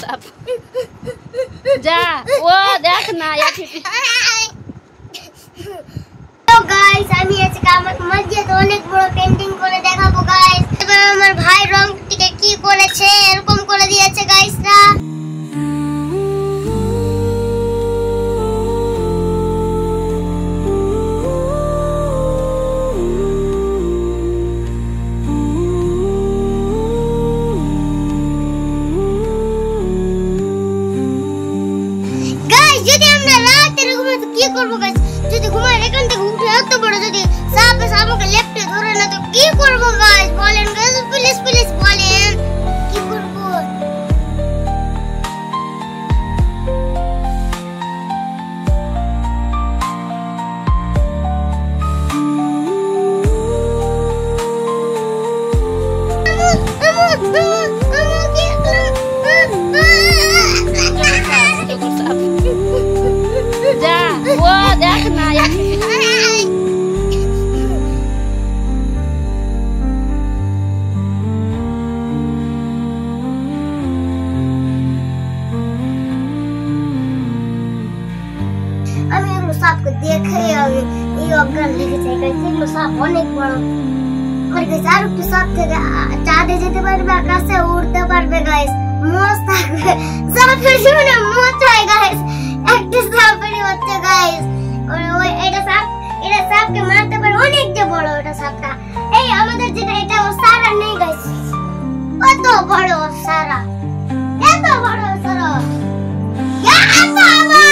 সাপ যা ও দেখ না তো গাইস আমি আজকে আমার মসজিদে অনেক বড় পেইন্টিং করে দেখাবো গাইস। এবার আমার ভাই রংটিকে কি করেছে এরকম করে দিয়েছে গাইসরা। যদি আমরা রাতে ঘুমাই তো কি করব গাইস? যদি ঘুমাই এখান থেকে উঠে এত বড় যদি সাপ আমাকে লেফটে ধরে না তো কি করব গাইস? বলেন গাইস, প্লিজ প্লিজ বলেন কি করব? যা ও দেখ না আমি এগুলো সাপকে দেখে আমি এই অজ্ঞান লেগে যাই গাইস। এগুলো সাপ অনেক বড়। আর গাইস আর একটু সাপ থেকে চাঁদে যেতে পারবে, আকাশে উড়তে পারবে গাইস, মোজ থাকবে। সাপের জীবনে মোজ হয় গাইস, একটা সাপেরই হচ্ছে গাইস। ওই এটা সাপকে মারতে পারে, অনেক যে বড় ওটা সাপটা। এই আমাদের যেটা এটা ও সারা নেই গাইস, কত বড় সারা, এত বড় সারা। ইয়া বাবা